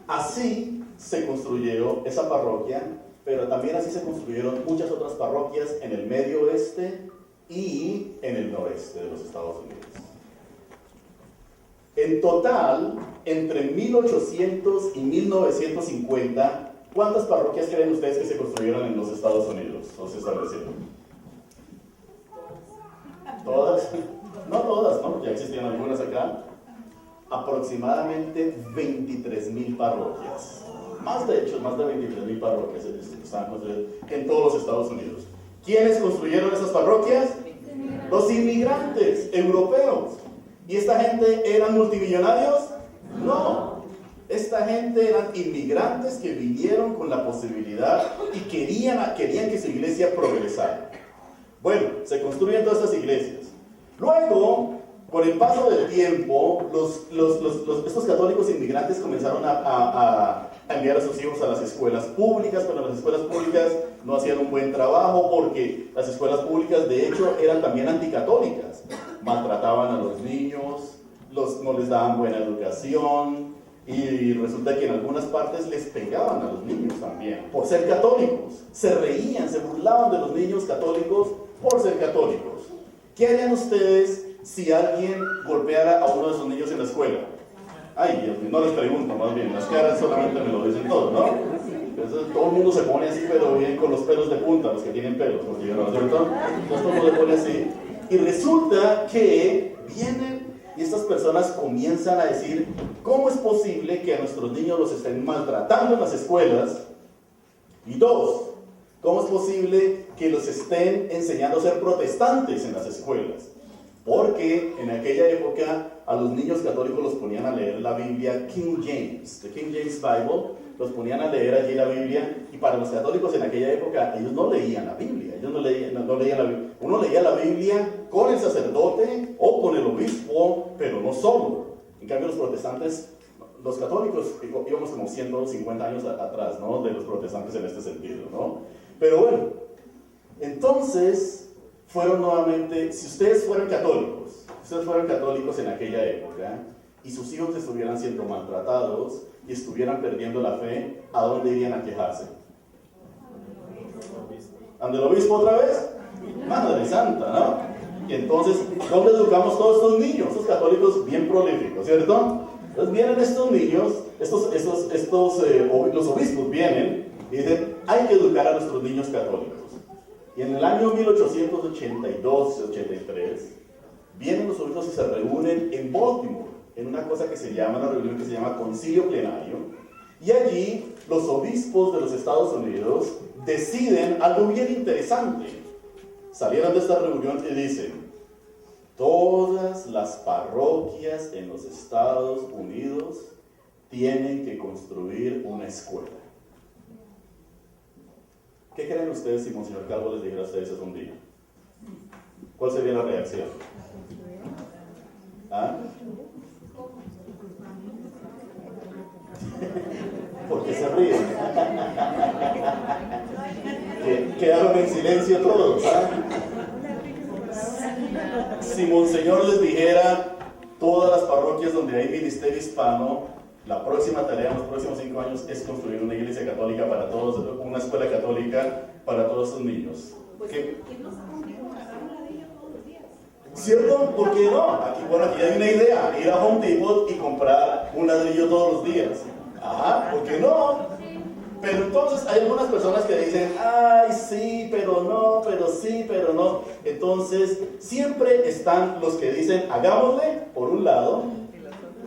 Así se construyó esa parroquia, pero también así se construyeron muchas otras parroquias en el medio oeste y en el noreste de los Estados Unidos. En total, entre 1800 y 1950, ¿cuántas parroquias creen ustedes que se construyeron en los Estados Unidos o se establecieron? ¿Todas? No todas, ¿no? Ya existían algunas acá. Aproximadamente 23,000 parroquias. Más de 23,000 parroquias estaban construidas en todos los Estados Unidos. ¿Quiénes construyeron esas parroquias? Los inmigrantes europeos. ¿Y esta gente eran multimillonarios? No. Esta gente eran inmigrantes que vinieron con la posibilidad y querían que su iglesia progresara. Bueno, se construyen todas estas iglesias. Luego, con el paso del tiempo, estos católicos inmigrantes comenzaron a enviar a sus hijos a las escuelas públicas, pero las escuelas públicas no hacían un buen trabajo porque las escuelas públicas de hecho eran también anticatólicas. Maltrataban a los niños, no les daban buena educación y resulta que en algunas partes les pegaban a los niños también por ser católicos. Se reían, se burlaban de los niños católicos por ser católicos. ¿Qué harían ustedes si alguien golpeara a uno de sus niños en la escuela? Ay, Dios mío, no les pregunto, más bien, las caras solamente me lo dicen todo, ¿no? Entonces todo el mundo se pone así, pero bien con los pelos de punta, los que tienen pelos, porque yo no, ¿cierto? Entonces todo el mundo se pone así. Y resulta que vienen y estas personas comienzan a decir, ¿cómo es posible que a nuestros niños los estén maltratando en las escuelas? Y dos, ¿cómo es posible que los estén enseñando a ser protestantes en las escuelas? Porque en aquella época a los niños católicos los ponían a leer la Biblia King James, the King James Bible, los ponían a leer allí la Biblia, y para los católicos en aquella época ellos no leían la Biblia, no leían la Biblia. Uno leía la Biblia con el sacerdote o con el obispo, pero no solo. En cambio los protestantes, los católicos íbamos como 150 años atrás, ¿no? De los protestantes en este sentido, ¿no? Pero bueno, entonces fueron nuevamente, si ustedes fueran católicos en aquella época y sus hijos estuvieran siendo maltratados y estuvieran perdiendo la fe, ¿a dónde irían a quejarse? ¿Ante el obispo otra vez? Madre Santa, ¿no? Y entonces, ¿dónde educamos todos estos niños? Estos católicos bien prolíficos, ¿cierto? Entonces vienen estos niños, los obispos vienen y dicen, hay que educar a nuestros niños católicos. Y en el año 1882-83, vienen los obispos y se reúnen en Baltimore, en una reunión que se llama Concilio Plenario, y allí los obispos de los Estados Unidos deciden algo bien interesante. Salieron de esta reunión y dicen, todas las parroquias en los Estados Unidos tienen que construir una escuela. ¿Qué creen ustedes si Monseñor Calvo les dijera a ustedes eso un día? ¿Cuál sería la reacción? ¿Ah? ¿Por qué se ríen? Quedaron en silencio todos, ¿ah? Si Monseñor les dijera, todas las parroquias donde hay ministerio hispano, la próxima tarea en los próximos 5 años es construir una iglesia católica para todos, una escuela católica para todos estos niños. ¿Qué? ¿Cierto? ¿Por qué no? Aquí hay una idea, ir a Home Depot y comprar un ladrillo todos los días. Ajá, ¿por qué no? Pero entonces hay algunas personas que dicen, ay, sí, pero no, pero sí, pero no. Entonces, siempre están los que dicen, hagámosle, por un lado,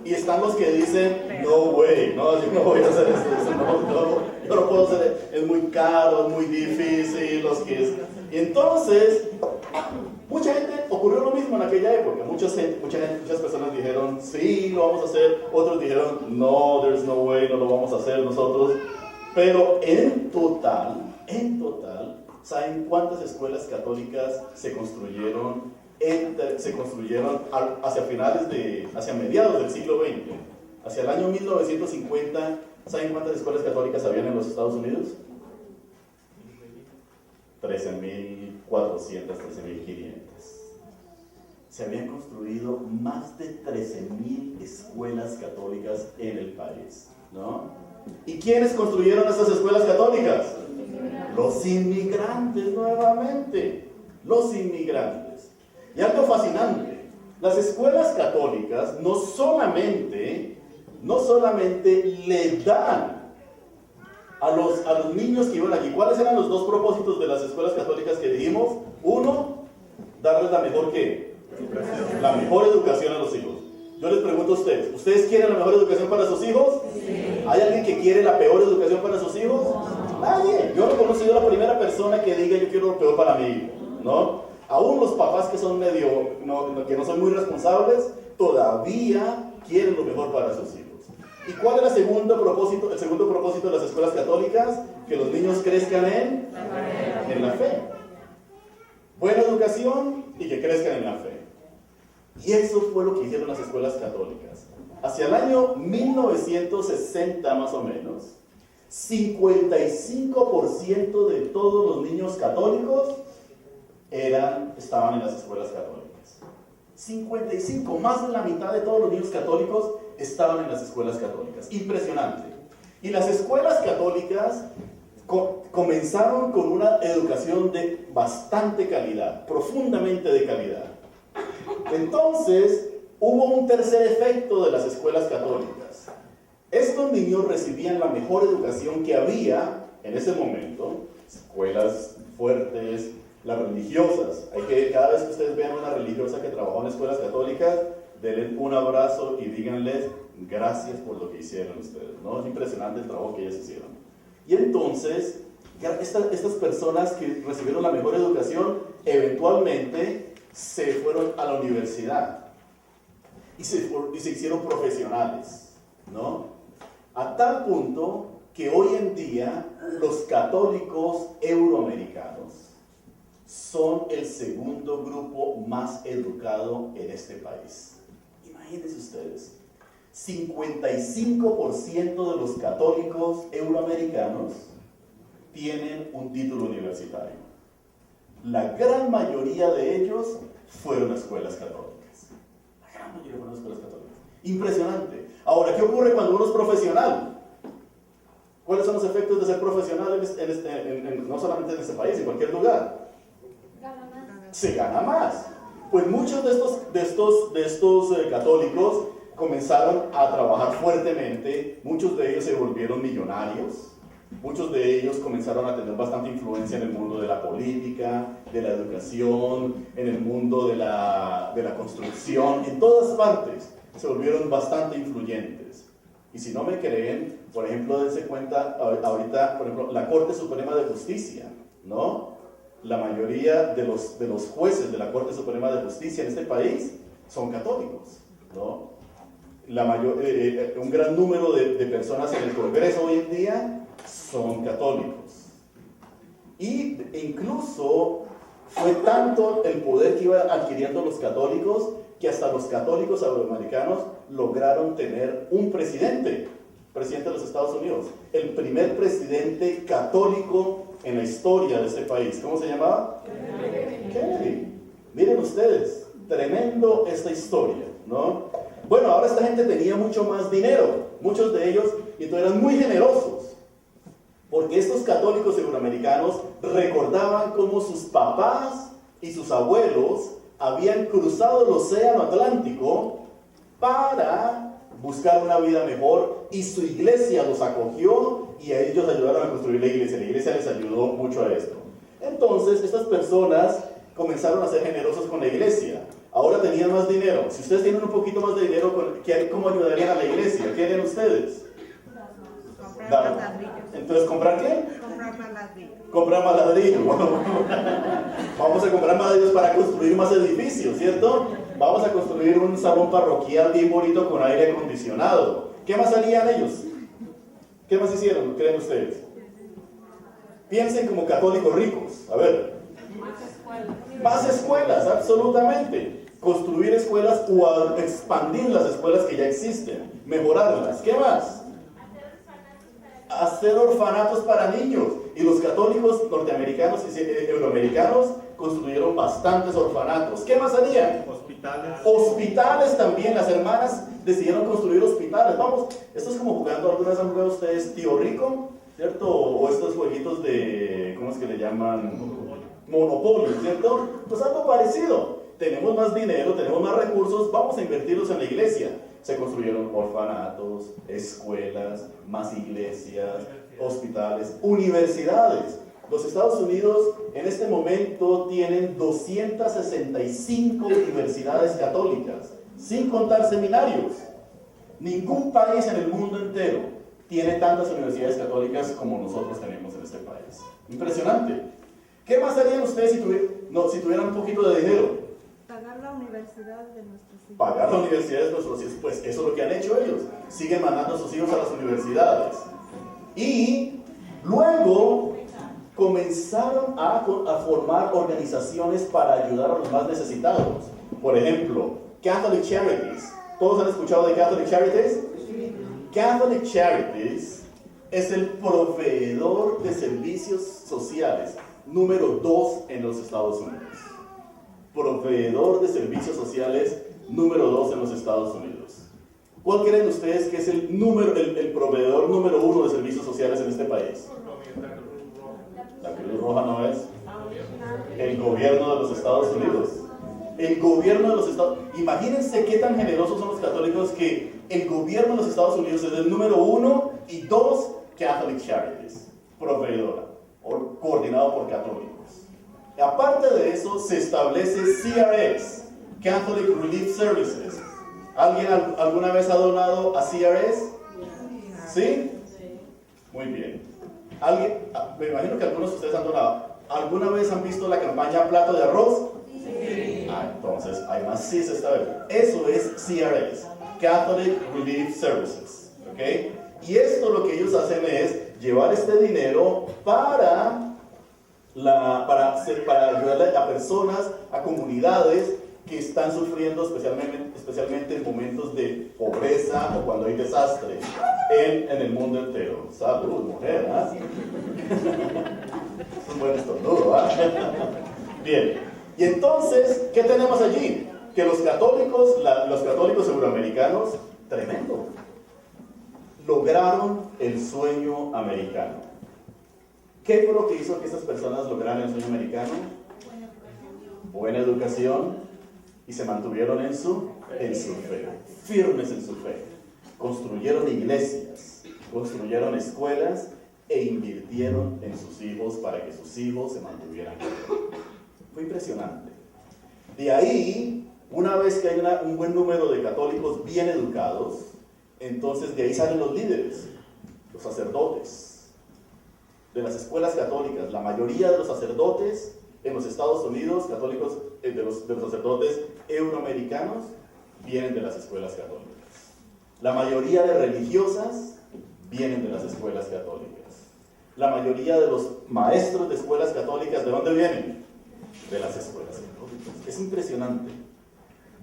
y están los que dicen, no way, no, yo no voy a hacer esto, yo no puedo hacer, es muy caro, es muy difícil, y entonces, mucha gente, ocurrió lo mismo en aquella época, muchas personas dijeron, sí, lo vamos a hacer, otros dijeron, no, there's no way, no lo vamos a hacer nosotros. Pero en total, ¿saben cuántas escuelas católicas se construyeron hacia mediados del siglo XX? Hacia el año 1950, ¿saben cuántas escuelas católicas habían en los Estados Unidos? 13.400, 13.500. Se habían construido más de 13.000 escuelas católicas en el país, ¿no? ¿Y quiénes construyeron esas escuelas católicas? Los inmigrantes, nuevamente. Los inmigrantes. Y algo fascinante, las escuelas católicas no solamente le dan a los niños que iban allí. ¿Cuáles eran los dos propósitos de las escuelas católicas que dijimos? Uno, darles la mejor educación a los hijos. Yo les pregunto a ustedes, ¿ustedes quieren la mejor educación para sus hijos? Sí. ¿Hay alguien que quiere la peor educación para sus hijos? No. Nadie. Yo no he conocido a la primera persona que diga yo quiero lo peor para mi hijo, ¿no? Aún los papás que son que no son muy responsables, todavía quieren lo mejor para sus hijos. ¿Y cuál es el segundo propósito de las escuelas católicas? Que los niños crezcan en la fe. Buena educación y que crezcan en la fe. Y eso fue lo que hicieron las escuelas católicas. Hacia el año 1960 más o menos, 55% de todos los niños católicos estaban en las escuelas católicas. 55, más de la mitad de todos los niños católicos estaban en las escuelas católicas. Impresionante. Y las escuelas católicas comenzaron con una educación de bastante calidad, profundamente de calidad. Entonces, hubo un tercer efecto de las escuelas católicas. Estos niños recibían la mejor educación que había en ese momento, escuelas fuertes, las religiosas. Cada vez que ustedes vean una religiosa que trabajó en escuelas católicas, denle un abrazo y díganles gracias por lo que hicieron ustedes, ¿no? Es impresionante el trabajo que ellas hicieron. Y entonces, estas personas que recibieron la mejor educación, eventualmente se fueron a la universidad y se hicieron profesionales, ¿no? A tal punto que hoy en día los católicos euroamericanos son el segundo grupo más educado en este país. Imagínense ustedes, 55% de los católicos euroamericanos tienen un título universitario. La gran mayoría de ellos fueron a escuelas católicas. La gran mayoría fueron a escuelas católicas. Impresionante. Ahora, ¿qué ocurre cuando uno es profesional? ¿Cuáles son los efectos de ser profesional no solamente en este país, en cualquier lugar? Se gana más. Pues muchos de estos católicos comenzaron a trabajar fuertemente, muchos de ellos se volvieron millonarios, muchos de ellos comenzaron a tener bastante influencia en el mundo de la política, de la educación, en el mundo de la construcción, en todas partes se volvieron bastante influyentes. Y si no me creen, por ejemplo, dense cuenta ahorita, por ejemplo, la Corte Suprema de Justicia, ¿no? La mayoría de los jueces de la Corte Suprema de Justicia en este país son católicos, ¿no? Un gran número de personas en el Congreso hoy en día son católicos. Y incluso fue tanto el poder que iba adquiriendo los católicos que hasta los católicos afroamericanos lograron tener un presidente de los Estados Unidos, el primer presidente católico en la historia de este país. ¿Cómo se llamaba? Kennedy. Miren ustedes, tremendo esta historia, ¿no? Bueno, ahora esta gente tenía mucho más dinero, muchos de ellos, y entonces eran muy generosos, porque estos católicos euroamericanos recordaban cómo sus papás y sus abuelos habían cruzado el océano Atlántico para buscar una vida mejor, y su iglesia los acogió y a ellos ayudaron a construir la iglesia les ayudó mucho a esto. Entonces estas personas comenzaron a ser generosos con la iglesia, ahora tenían más dinero. Si ustedes tienen un poquito más de dinero, ¿cómo ayudarían a la iglesia? ¿Qué harían ustedes?
Comprar más ladrillos.
Entonces, ¿comprar qué?
Comprar más ladrillos.
Comprar más ladrillos. Vamos a comprar más ladrillos para construir más edificios, ¿cierto? Vamos a construir un salón parroquial bien bonito con aire acondicionado. ¿Qué más harían ellos? ¿Qué más hicieron, creen ustedes? Piensen como católicos ricos. A ver. Más escuelas, absolutamente. Construir escuelas o expandir las escuelas que ya existen. Mejorarlas. ¿Qué más? Hacer orfanatos para niños. Y los católicos norteamericanos y euroamericanos construyeron bastantes orfanatos. ¿Qué más harían? Hospitales también. Las hermanas decidieron construir hospitales. Vamos, esto es como jugando, ¿alguna vez han jugado ustedes Tío Rico? ¿Cierto? O estos jueguitos de, ¿cómo es que le llaman? Monopolio, ¿cierto? Pues algo parecido. Tenemos más dinero, tenemos más recursos, vamos a invertirlos en la iglesia. Se construyeron orfanatos, escuelas, más iglesias, hospitales, universidades. Los Estados Unidos en este momento tienen 265 universidades católicas, sin contar seminarios. Ningún país en el mundo entero tiene tantas universidades católicas como nosotros tenemos en este país. Impresionante. ¿Qué más harían ustedes si tuvieran un poquito de dinero?
Pagar la universidad de nuestros hijos.
Pagar la universidad de nuestros hijos. Pues eso es lo que han hecho ellos. Siguen mandando a sus hijos a las universidades. Y luego comenzaron a formar organizaciones para ayudar a los más necesitados. Por ejemplo, Catholic Charities. ¿Todos han escuchado de Catholic Charities? Catholic Charities es el proveedor de servicios sociales número 2 en los Estados Unidos. Proveedor de servicios sociales número 2 en los Estados Unidos. ¿Cuál creen ustedes que es el proveedor número 1 de servicios sociales en este país? La Cruz Roja no es. El gobierno de los Estados Unidos. El gobierno de los Estados Unidos. Imagínense qué tan generosos son los católicos que el gobierno de los Estados Unidos es el número 1 y 2 Catholic Charities, proveedora, coordinado por católicos. Aparte de eso, se establece CRS, Catholic Relief Services. ¿Alguien alguna vez ha donado a CRS? ¿Sí? Muy bien. Me imagino que algunos de ustedes han donado. ¿Alguna vez han visto la campaña Plato de Arroz? Sí. Entonces, hay más sí esta vez. Eso es CRS, Catholic Relief Services. ¿Okay? Y esto lo que ellos hacen es llevar este dinero para ayudarle a personas, a comunidades que están sufriendo especialmente en momentos de pobreza o cuando hay desastre en el mundo entero. Salud, mujer, ¿ah? Es un buen estornudo, ¿ah? Bien, y entonces, ¿qué tenemos allí? Que los católicos euroamericanos tremendo. Lograron el sueño americano. ¿Qué fue lo que hizo que estas personas lograran el sueño americano? Buena educación, y se mantuvieron en su fe, firmes en su fe. Construyeron iglesias, construyeron escuelas e invirtieron en sus hijos para que sus hijos se mantuvieran en fe. Fue impresionante. De ahí, una vez que hay un buen número de católicos bien educados, entonces de ahí salen los líderes, los sacerdotes de las escuelas católicas. La mayoría de los sacerdotes en los Estados Unidos, católicos, de los sacerdotes euroamericanos, vienen de las escuelas católicas. La mayoría de religiosas vienen de las escuelas católicas. La mayoría de los maestros de escuelas católicas, ¿de dónde vienen? De las escuelas católicas. Es impresionante.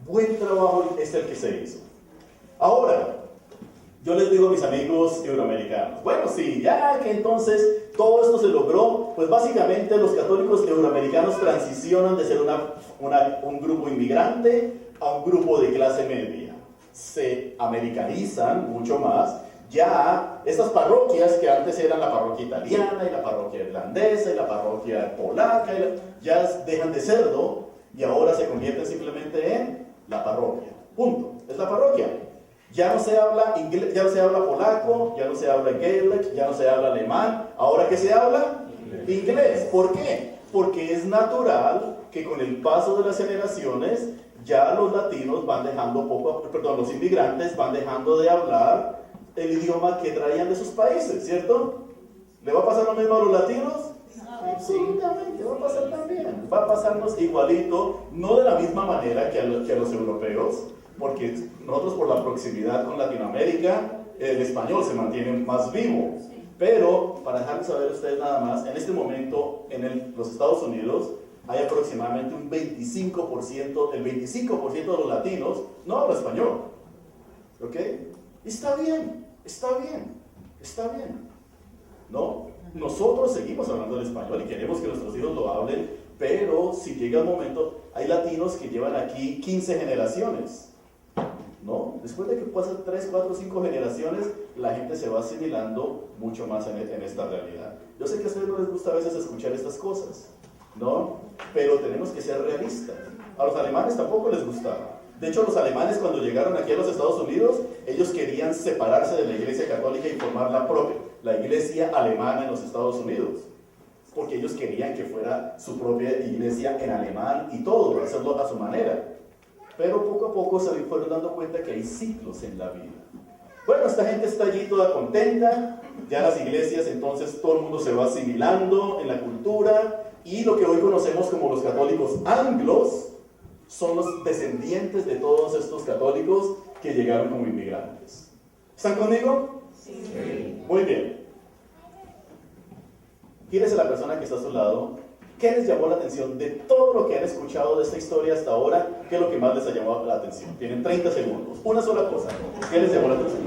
Buen trabajo es el que se hizo. Ahora, yo les digo a mis amigos euroamericanos, bueno, sí, ya que entonces todo esto se logró, pues básicamente los católicos euroamericanos transicionan de ser un grupo inmigrante a un grupo de clase media. Se americanizan mucho más. Ya estas parroquias que antes eran la parroquia italiana y la parroquia irlandesa y la parroquia polaca, ya dejan de serlo y ahora se convierten simplemente en la parroquia. Punto. Es la parroquia. Ya no se habla inglés, ya no se habla polaco, ya no se habla gaelic, ya no se habla alemán. ¿Ahora qué se habla? Inglés. ¿Por qué? Porque es natural que con el paso de las generaciones ya los latinos van dejando los inmigrantes van dejando de hablar el idioma que traían de sus países, ¿cierto? ¿Le va a pasar lo mismo a los latinos? Absolutamente, va a pasar también. Va a pasarnos igualito, no de la misma manera que a los europeos, porque nosotros por la proximidad con Latinoamérica, el español se mantiene más vivo. Pero, para dejarles saber a ustedes nada más, en este momento en los Estados Unidos hay aproximadamente un 25%, el 25% de los latinos no habla español. ¿Ok? Está bien, está bien, está bien. ¿No? Nosotros seguimos hablando el español y queremos que nuestros hijos lo hablen, pero si llega un momento, hay latinos que llevan aquí 15 generaciones. ¿No? Después de que pasan 3, 4, 5 generaciones, la gente se va asimilando mucho más en esta realidad. Yo sé que a ustedes no les gusta a veces escuchar estas cosas, ¿no? Pero tenemos que ser realistas. A los alemanes tampoco les gustaba. De hecho, los alemanes cuando llegaron aquí a los Estados Unidos, ellos querían separarse de la Iglesia Católica y formar la Iglesia Alemana en los Estados Unidos. Porque ellos querían que fuera su propia iglesia en alemán y todo, hacerlo a su manera. Pero poco a poco se fueron dando cuenta que hay ciclos en la vida. Bueno, esta gente está allí toda contenta, ya las iglesias, entonces todo el mundo se va asimilando en la cultura, y lo que hoy conocemos como los católicos anglos son los descendientes de todos estos católicos que llegaron como inmigrantes. ¿Están conmigo? Sí. Muy bien. Gírese a la persona que está a su lado. ¿Qué les llamó la atención de todo lo que han escuchado de esta historia hasta ahora? ¿Qué es lo que más les ha llamado la atención? Tienen 30 segundos. Una sola cosa. ¿Qué les llamó la atención?